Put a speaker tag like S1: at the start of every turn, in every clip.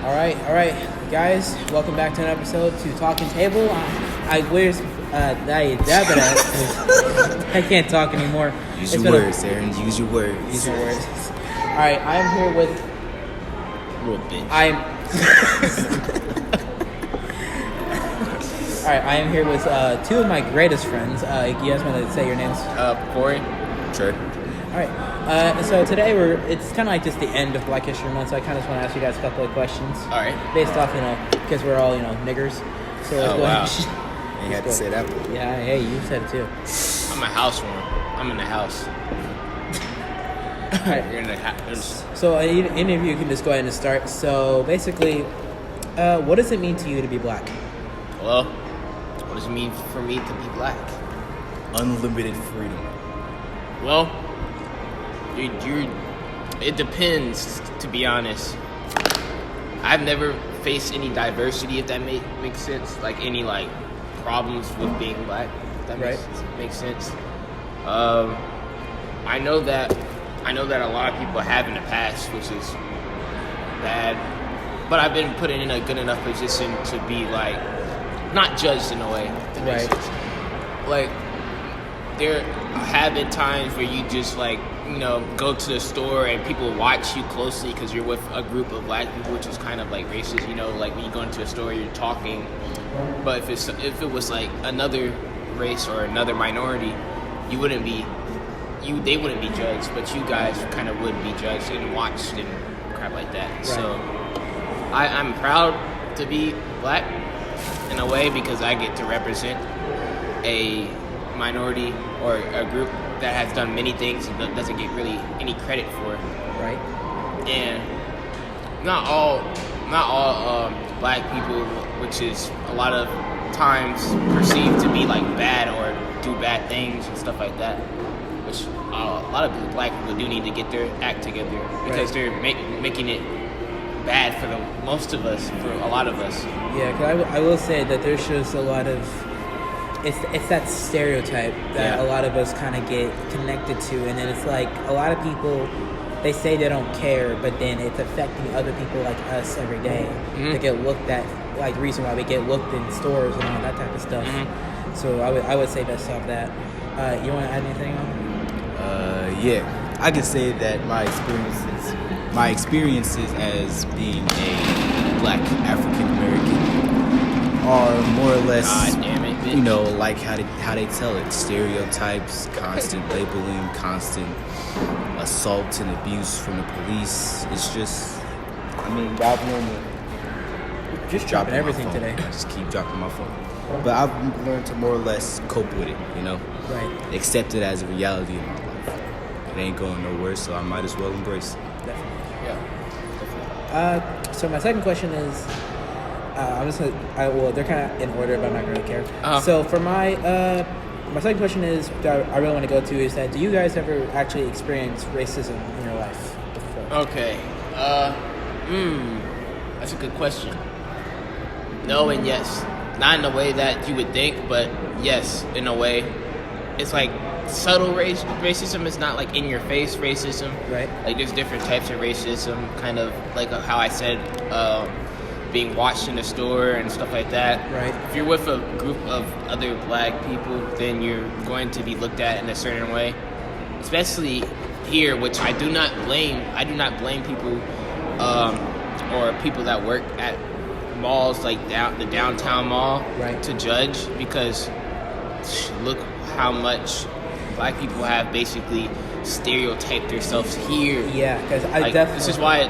S1: All right, guys. Welcome back to an episode to Talking Table. I can't talk anymore.
S2: Use your words, Aaron. Use your words.
S1: Use your words. All right, I am here with.
S2: Little bitch.
S1: All right, I am here with two of my greatest friends. You guys want to say your names?
S3: Corey.
S2: Sure.
S1: All right. So today it's kind of like just the end of Black History Month. So I kind of just want to ask you guys a couple of questions.
S3: All right.
S1: Based off, because we're all niggers. So let's go
S3: wow.
S1: ahead.
S2: You had to say that one.
S1: Yeah. Hey, you said it too.
S3: I'm a housewarming. I'm in the house.
S1: All right.
S3: You're in the house.
S1: So any of you can just go ahead and start. So basically, what does it mean to you to be black?
S3: Well, what does it mean for me to be black?
S2: Unlimited freedom.
S3: Well, it depends, to be honest. I've never faced any diversity, if that makes sense. Like any problems with being black, if that makes sense. I know that a lot of people have in the past, which is bad. But I've been put in a good enough position to be not judged in a way. If that makes sense. There have been times where you just go to the store and people watch you closely because you're with a group of black people, which is kind of racist. When you go into a store, you're talking. But if it was another race or another minority, they wouldn't be judged, but you guys kind of would be judged and watched and crap like that. Right. So I'm proud to be black in a way because I get to represent a minority or a group that has done many things and doesn't get really any credit for.
S1: Right.
S3: And not all black people, which is a lot of times perceived to be bad or do bad things and stuff like that, which a lot of black people do need to get their act together because they're making it bad for most of us, for a lot of us.
S1: Yeah, because I will say that there's just a lot of it's that stereotype that a lot of us kind of get connected to, and then it's a lot of people, they say they don't care, but then it's affecting other people like us every day. They get looked at, the reason why we get looked in stores and all that type of stuff. So I would say based off that. You want to add anything on?
S2: Yeah, I can say that my experiences as being a black African American are more or less,
S3: God damn it, bitch.
S2: How they tell it, stereotypes, constant labeling, constant assault and abuse from the police. It's just, I've learned to
S1: just dropping everything today.
S2: I just keep dropping my phone. But I've learned to more or less cope with it,
S1: Right.
S2: Accept it as a reality in my life. It ain't going nowhere, so I might as well embrace it.
S1: Definitely.
S3: Yeah.
S1: So my second question is, they're kind of in order, but I'm not really care. So for my second question is, I really want to go to is that, do you guys ever actually experience racism in your life before?
S3: Okay. That's a good question. No and yes. Not in the way that you would think, but yes, in a way. It's subtle racism is not in your face racism.
S1: Right.
S3: There's different types of racism, kind of how I said, being watched in the store and stuff like that.
S1: Right.
S3: If you're with a group of other black people, then you're going to be looked at in a certain way. Especially here, which I do not blame people or people that work at malls the downtown mall to judge, because look how much black people have basically stereotyped themselves here.
S1: Yeah, because I definitely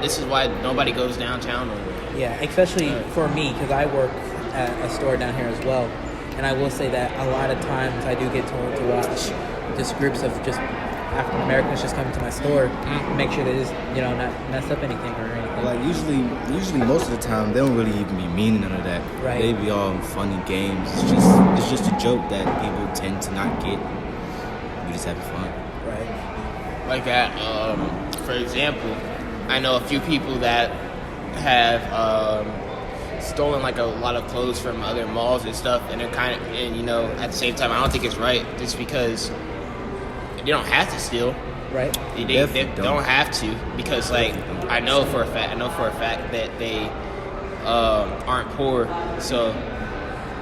S3: this is why nobody goes downtown.
S1: Yeah, especially for me, because I work at a store down here as well, and I will say that a lot of times I do get told to watch just groups of just African Americans just come to my store, make sure they just not mess up anything or anything.
S2: Usually most of the time they don't really even be meaning none of that.
S1: Right.
S2: They be all funny games. It's just a joke that people tend to not get. We just having fun.
S1: Right.
S3: For example, I know a few people that have stolen a lot of clothes from other malls and stuff, and they're at the same time I don't think it's right, just because they don't have to steal.
S1: Right.
S3: They don't have to, because I know for a fact that they aren't poor. So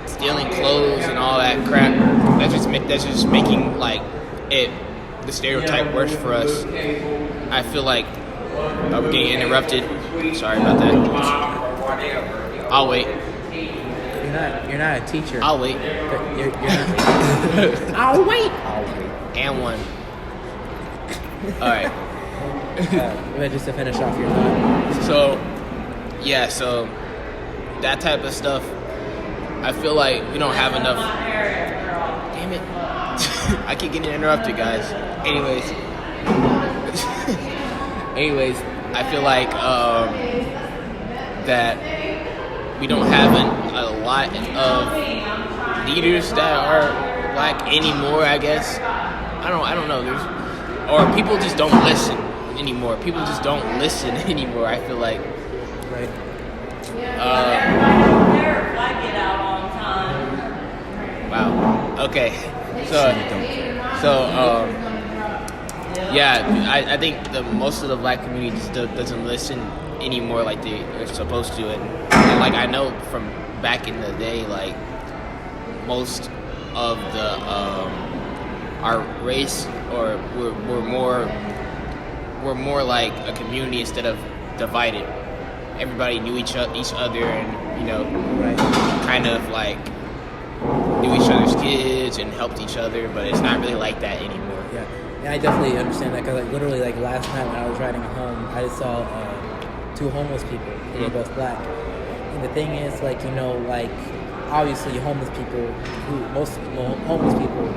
S3: stealing clothes and all that crap, that's just making like the stereotype worse for us. I feel like we're getting interrupted. Sorry about that. I'll wait.
S1: You're not a teacher.
S3: I'll wait.
S1: You're not. I'll wait.
S3: And one. All right.
S1: Just to finish off your thought.
S3: So that type of stuff, I feel like we don't have enough. Damn it. I keep getting interrupted, guys. Anyways, I feel like that we don't have a lot of leaders that are black anymore, I guess. I don't know. Or people just don't listen anymore. People just don't listen anymore, I feel like.
S1: Right.
S3: Wow. Okay. I think most of the black community just doesn't listen anymore like they are supposed to, and like I know from back in the day, like most of the our race or we're more like a community instead of divided. Everybody knew each other, and
S1: right.
S3: kind of like knew each other's kids and helped each other, but it's not really like that anymore.
S1: Yeah, and I definitely understand that, because like literally like last night when I was riding home, I just saw two homeless people. They were both black, and the thing is, like like obviously homeless people most homeless people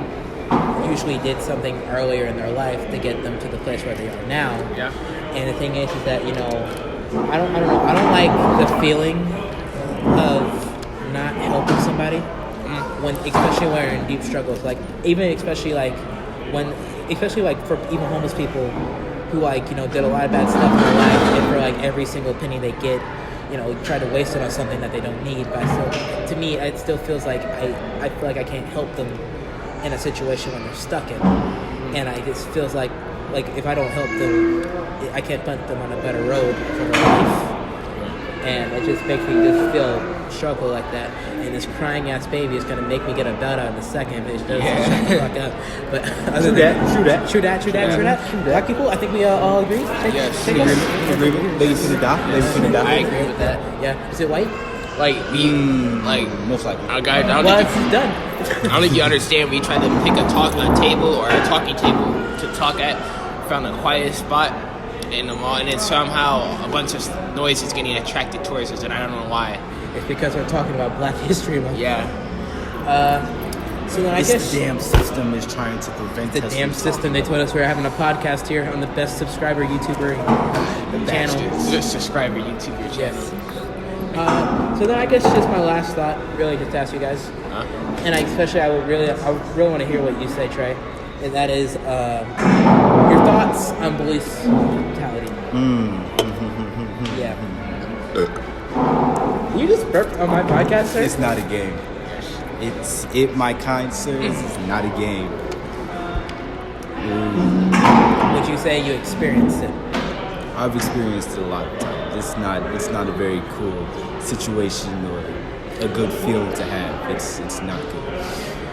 S1: usually did something earlier in their life to get them to the place where they are now.
S3: Yeah.
S1: And the thing is that I don't know. I don't like the feeling of not helping somebody when, especially when you're in deep struggles. Like especially for even homeless people who did a lot of bad stuff in their life, and for like every single penny they get, try to waste it on something that they don't need. But to me, it still feels like I feel like I can't help them in a situation when they're stuck in, and I just feels like if I don't help them, I can't put them on a better road for their life, and it just makes me just feel struggle like that. And this crying ass baby is gonna make me get a belt out in a second if it doesn't shut the fuck up. But other than true that. Black people, I think we all agree.
S3: Yes.
S2: Lady for the doc.
S3: I agree with that.
S1: Yeah. Is it white?
S3: Like
S2: most likely.
S3: I
S1: It's done.
S3: don't think you understand. We tried to pick a table or a talking table to talk at. Found a quiet spot in the mall, and then somehow a bunch of noise is getting attracted towards us, and I don't know why.
S1: It's because we're talking about Black History Month.
S3: Yeah.
S1: So then I guess
S2: the damn system is trying to prevent
S1: the
S2: us
S1: damn
S2: from
S1: system. They told us we were having a podcast here on the best subscriber YouTuber channel.
S3: Subscriber YouTuber channel.
S1: Yes. So then I guess just my last thought, really, just to ask you guys, and I really want to hear what you say, Trey, and that is your thoughts on police brutality. Yeah. You just burped on my podcast, sir?
S2: It's not a game. My kind sir, it's not a game.
S1: Would you say you experienced it?
S2: I've experienced it a lot of times. It's not a very cool situation or a good feeling to have. It's not good.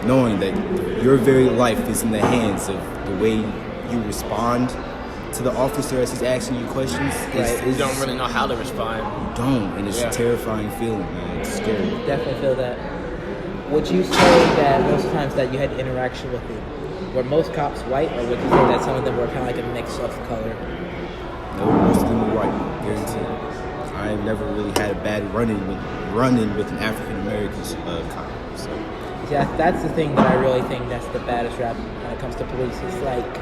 S2: Knowing that your very life is in the hands of the way you respond to the officer as he's asking you questions.
S3: You don't really know how to respond.
S2: You don't, and it's a terrifying feeling, man. It's scary.
S1: Definitely feel that. Would you say that most times that you had interaction with them, were most cops white, or would you say that some of them were kind of like a mix of color?
S2: No, most of them were white, guaranteed. I never really had a bad run-in with an African American cop. So.
S1: Yeah, that's the thing that I really think that's the baddest rap when it comes to police. It's like,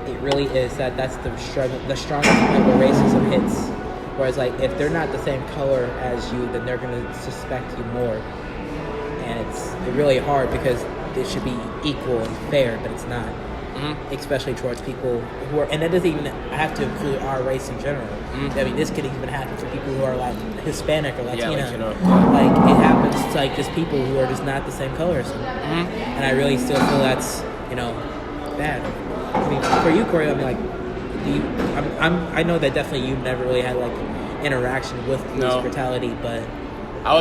S1: it really is that's the strongest point where racism hits. Whereas like, if they're not the same color as you, then they're gonna suspect you more. And it's really hard because it should be equal and fair, but it's not. Especially towards people who are, and that doesn't even have to include our race in general. I mean, this could even happen to people who are like Hispanic or Latino. Like it happens to like just people who are just not the same color as them. And I really still feel that's bad. I mean, for you, Corey, I mean, like, I know that definitely you've never really had like interaction with police brutality, but
S3: I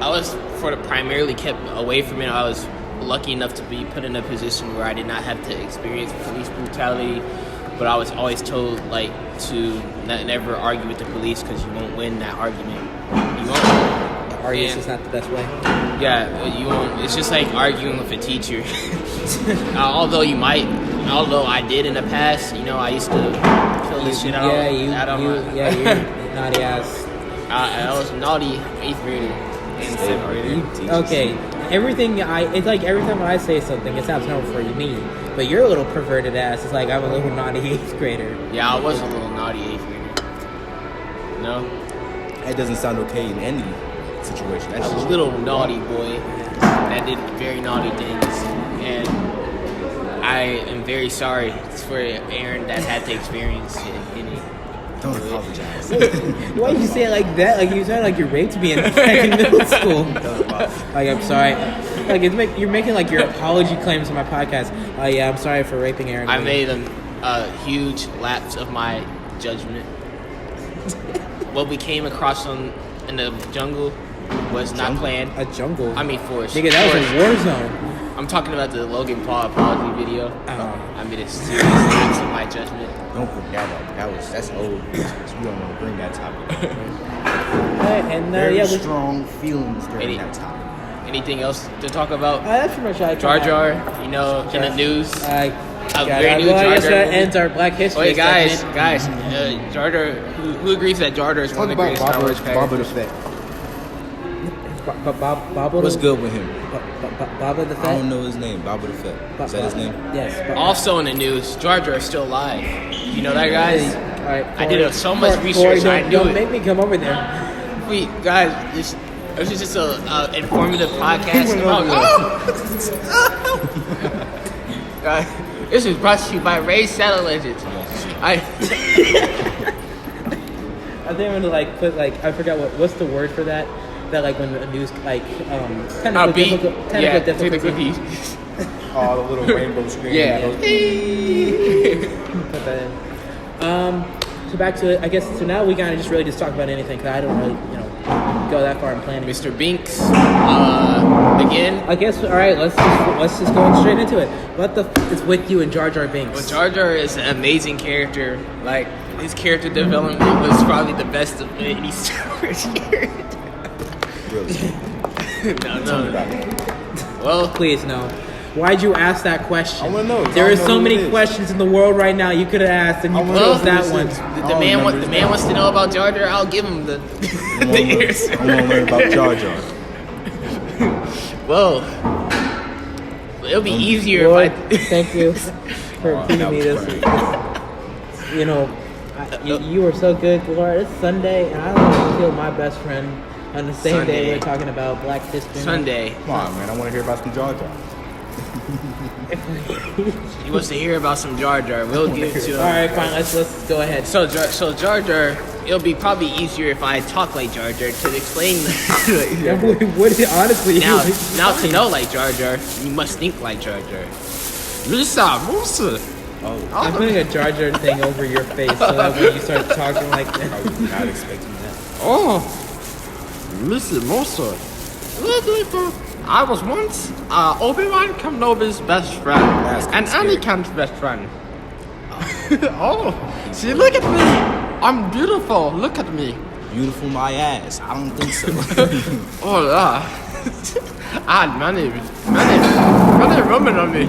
S3: was primarily kept away from it. I was lucky enough to be put in a position where I did not have to experience police brutality, but I was always told like to never argue with the police because you won't win that argument. You won't.
S1: Arguing is not the best way.
S3: Yeah, you won't. It's just like arguing with a teacher. Although I did in the past, I used to kill this shit out.
S1: You're naughty ass.
S3: I was naughty 8th grader and 7th grader.
S1: Okay, it's like every time I say something, it sounds normal for me. But you're a little perverted ass. It's like I'm a little naughty 8th grader.
S3: Yeah, I was a little naughty 8th grader. No?
S2: That doesn't sound okay in any situation.
S3: I was a little naughty boy that did very naughty things, and I am very sorry for Aaron that had to experience it.
S2: Don't apologize.
S1: Why you say it like that? Like you sound like you raped me in middle school. Like I'm sorry. Like you're making like your apology claims on my podcast. Oh yeah, I'm sorry for raping Aaron.
S3: I made a huge lapse of my judgment. What we came across in the jungle was not planned.
S1: A jungle?
S3: I mean forest.
S1: Nigga, that was a war zone.
S3: I'm talking about the Logan Paul apology video. I made a serious lapse of my judgment.
S2: Don't bring that up. That's old. We don't want to bring that topic up.
S1: And
S2: Very strong feelings during that topic.
S3: Anything else to talk about?
S1: That's pretty much all I
S3: Jar Jar, in the news.
S1: That ends our Black History.
S3: Wait, guys, Jar Jar. Who agrees that Jar Jar is one of the greatest Star Wars characters?
S2: What's good with him?
S1: Baba the Fett?
S2: I don't know his name. Baba the Fett. Is that his name?
S1: Yes.
S3: Also in the news, Jar Jar is still alive. You know that, guys?
S1: All right,
S3: I did so much research. I knew
S1: don't
S3: it.
S1: make me come over there.
S3: Wait, guys, this is just a informative podcast about. Guys, this is brought to you by Ray Saddle Legends.
S1: I think I'm gonna like put like I forgot what's the word for that. That like when the news like technical difficulty.
S2: Oh, the little rainbow screen.
S3: Yeah.
S1: Put that in. So back to it. I guess so. Now we kind of just really just talk about anything because I don't really go that far in planning.
S3: Mr. Binks, again.
S1: I guess all right. Let's just go straight into it. What the is with you and Jar Jar Binks?
S3: Well, Jar Jar is an amazing character. Like his character development was probably the best of any Star Wars character.
S2: Really?
S3: No. Well,
S1: please no. Why'd you ask that question?
S2: I want to know.
S1: There are so many questions in the world right now you could have asked, and you chose that one.
S3: The man wants to know about Jar Jar. I'll give him the answer.
S2: I want to learn about Jar Jar.
S3: Well, it'll be easier
S1: Lord,
S3: if I.
S1: Thank you for feeding me this. You were so good, Lord. It's Sunday, and I don't want to kill my best friend on the same day we're talking about Black History.
S3: Sunday.
S2: Come on, man. I want to hear about some Jar Jar.
S3: He wants to hear about some Jar Jar. We'll get to it.
S1: All right, fine. Let's go ahead.
S3: So Jar Jar, it'll be probably easier if I talk like Jar Jar to explain.
S1: Honestly,
S3: now to know like Jar Jar, you must think like Jar Jar. Lisa, Musa.
S1: I'm putting a Jar Jar thing over your face so that when you start talking like that.
S2: I was not expecting that.
S3: Oh, Mr. Musa. I was once Obi-Wan Kenobi's best friend, and Anakin's best friend. Oh, see, look at me. I'm beautiful. Look at me.
S2: Beautiful my ass. I don't think so.
S3: Oh, yeah. I had many women on me.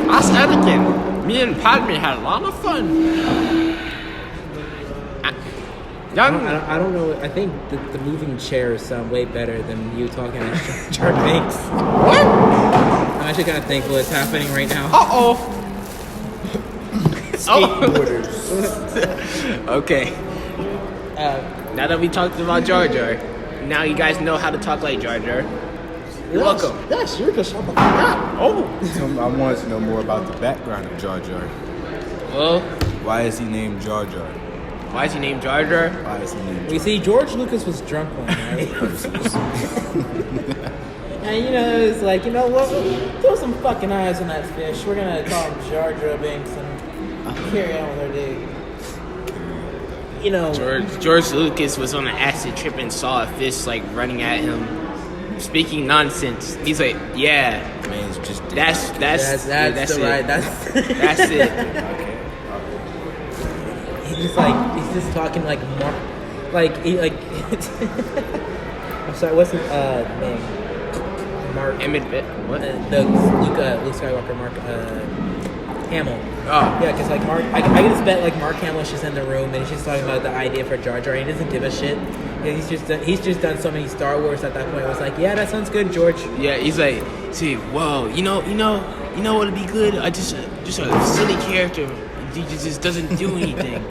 S3: Ask Anakin. Me and Padme had a lot of fun.
S1: I don't know. I think the moving chairs sound way better than you talking to Jar Binks.
S3: What?
S1: I'm actually kind of thankful it's happening right now.
S2: Skateboarders.
S3: Okay. Now that we talked about Jar Jar, now you guys know how to talk like Jar Jar. You're welcome.
S1: Yes, you're just.
S2: I wanted to know more about the background of Jar Jar.
S3: Well,
S2: why is he named Jar Jar?
S3: Why is he named Jar Jar?
S2: Why is he named Jar Jar?
S1: You see, George Lucas was drunk one night. And it's like, you know what? Throw some fucking eyes on that fish. We're gonna call him Jar Jar Binks and carry on with our day. you know,
S3: George Lucas was on an acid trip and saw a fish like running at him, speaking nonsense. He's like, yeah,
S2: Man, it's just
S3: that's
S1: that's
S3: it.
S1: right. That's
S3: it.
S2: Okay.
S1: he's just talking like I'm sorry, what's his name? Mark.
S3: What?
S1: Luke Skywalker, Mark Hamill.
S3: Oh.
S1: Yeah, because like Mark, I can just bet like Mark Hamill's just in the room and he's just talking about the idea for Jar Jar. And he doesn't give a shit. He's just done so many Star Wars at that point. It was like, yeah, that sounds good, George.
S3: Yeah, he's like, see, whoa, you know what'd be good? Just a silly character. He just doesn't do anything.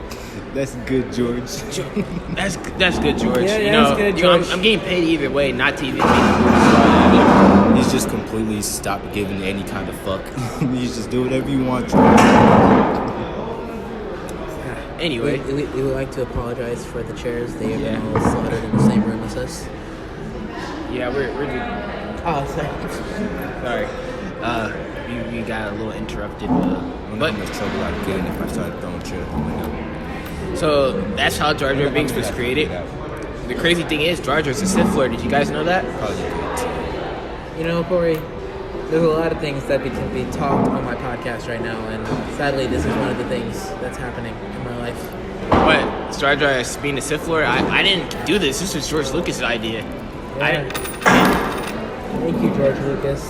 S2: That's good, George.
S3: That's good, George.
S1: Yeah, that's good, George.
S3: I'm getting paid either way, not to even.
S2: He's just completely stopped giving any kind of fuck. You just do whatever you want, George.
S3: Anyway,
S1: we would like to apologize for the chairs. They have been all slaughtered in the same room as us.
S3: Yeah, we're just.
S1: Oh, sorry.
S3: We got a little interrupted.
S2: I don't know how much trouble I'd get in if I started throwing shit out the window.
S3: So that's how Jar Jar Binks was created. The crazy thing is, Jar Jar's a Sith Lord. Did you guys know that?
S2: Probably good.
S1: You know, Corey, there's a lot of things that can be talked on my podcast right now, and sadly, this is one of the things that's happening in my life.
S3: What? Jar Jar being a Sith Lord? I didn't do this. This was George Lucas' idea.
S1: Yeah. Thank you, George Lucas.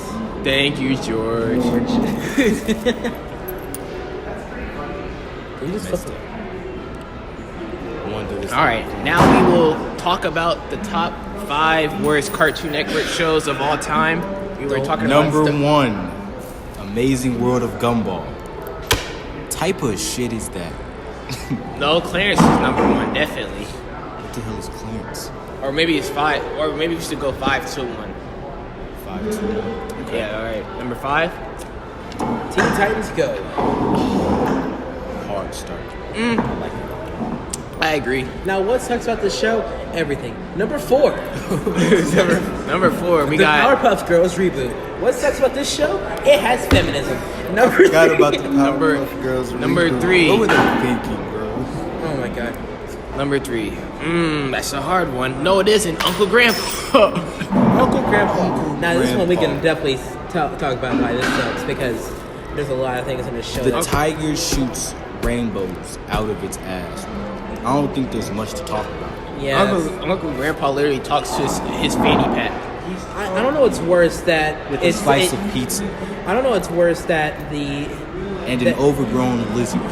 S3: Thank you, George.
S1: You just flipped it.
S3: All right, now we will talk about the top 5 worst Cartoon Network shows of all time. We were talking
S2: Number
S3: about
S2: 1, Amazing World of Gumball. Type of shit is that?
S3: No, Clarence is number 1, definitely.
S2: What the hell is Clarence?
S3: Or maybe it's 5, or maybe we should go 5, 2, 1.
S2: 5, 2, 1. Okay.
S3: Yeah, all right. Number 5.
S1: Teen Titans Go.
S2: Hard start.
S3: I like it. I agree.
S1: Now, what sucks about this show? Everything. Number 4.
S3: Number 4, we
S1: the
S3: got
S1: Powerpuff Girls reboot. What sucks about this show? It has feminism. Number 3.
S2: Forgot about the Powerpuff Girls.
S3: Number
S2: reboot.
S3: 3.
S2: What were they thinking, bro?
S1: Oh my god.
S3: Number 3. That's a hard one. No, it isn't. Uncle Grandpa.
S1: Uncle Grandpa. Now, this one we can
S2: Grandpa.
S1: definitely talk about why this sucks because there's a lot of things in this show.
S2: The tiger shoots rainbows out of its ass. I don't think there's much to talk about.
S1: Yeah.
S3: Uncle Grandpa literally talks to his fanny pack.
S1: I don't know what's worse that
S2: With a slice of pizza
S1: I don't know what's worse that
S2: and an overgrown lizard.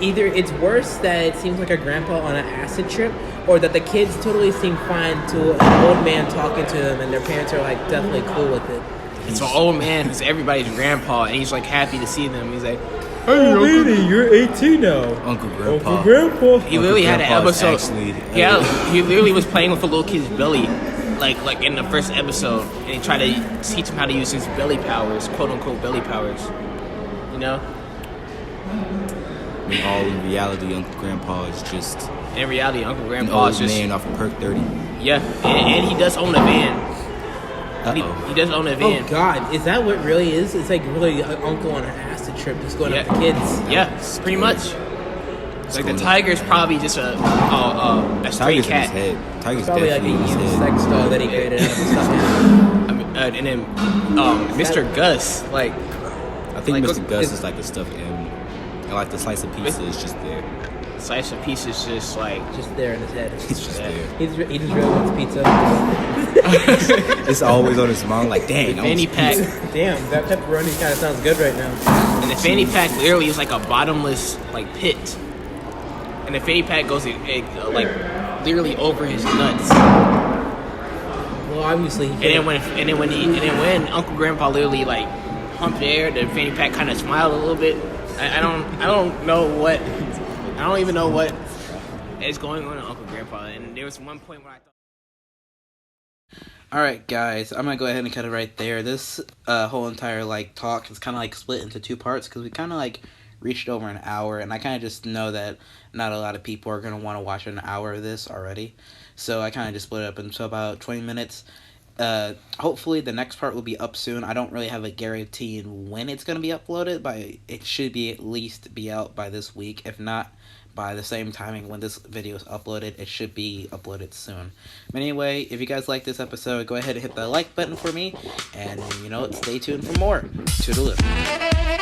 S1: either it's worse that it seems like a grandpa on an acid trip, or that the kids totally seem fine to an old man talking to them, and their parents are like definitely cool with it.
S3: It's an old man who's everybody's grandpa, and he's like happy to see them. He's like,
S1: Hey, baby, you're 18 now.
S2: Uncle Grandpa.
S1: Uncle Grandpa.
S3: he literally had an
S2: Grandpa is
S3: episode. He literally was playing with a little kid's belly, like in the first episode, and he tried to teach him how to use his belly powers, quote unquote belly powers. You know.
S2: When all in reality, Uncle Grandpa is just
S3: In reality, Uncle
S2: an
S3: Grandpa
S2: old
S3: is just
S2: man off of Perk 30.
S3: yeah, and he does own a van.
S2: Uh-oh.
S3: He does own a van.
S1: Oh God, is that what it really is? It's like really an uncle on an acid trip, just going up to kids.
S3: Yeah, pretty much. Like the tiger's probably just a stray
S2: Tiger's in his
S3: cat.
S2: head. Tiger's
S1: Probably like a
S2: definitely in his
S1: used
S2: head.
S1: sex doll that he created out of stuff.
S3: And then Mr. Gus, like
S2: I think
S3: Like,
S2: Mr. Gus is like a stuffed animal. And like the slice of pizza is just there.
S3: slice of piece is just like
S1: Just there in his head.
S2: It's just
S3: Yeah.
S2: there.
S1: He just really wants pizza.
S2: It's always on his mind like, dang,
S3: fanny pack.
S1: Damn, that pepperoni kind of sounds good right now.
S3: And the fanny pack literally is like a bottomless like pit. And the fanny pack goes like literally over his nuts.
S1: Well, obviously,
S3: And then when Uncle Grandpa literally like humped the air, the fanny pack kind of smiled a little bit. I don't even know what is going on in Uncle Grandpa. And there was one point where I thought.
S1: Alright guys, I'm gonna go ahead and cut it right there. This whole entire talk is kind of split into 2 parts because we kind of reached over an hour, and I kind of just know that not a lot of people are gonna want to watch an hour of this already. So I kind of just split it up into about 20 minutes.
S4: Hopefully the next part will be up soon. I don't really have a guarantee when it's going to be uploaded, but it should be at least be out by this week. If not, by the same timing when this video is uploaded, it should be uploaded soon. But anyway, if you guys like this episode, go ahead and hit the like button for me, and stay tuned for more. Toodaloo.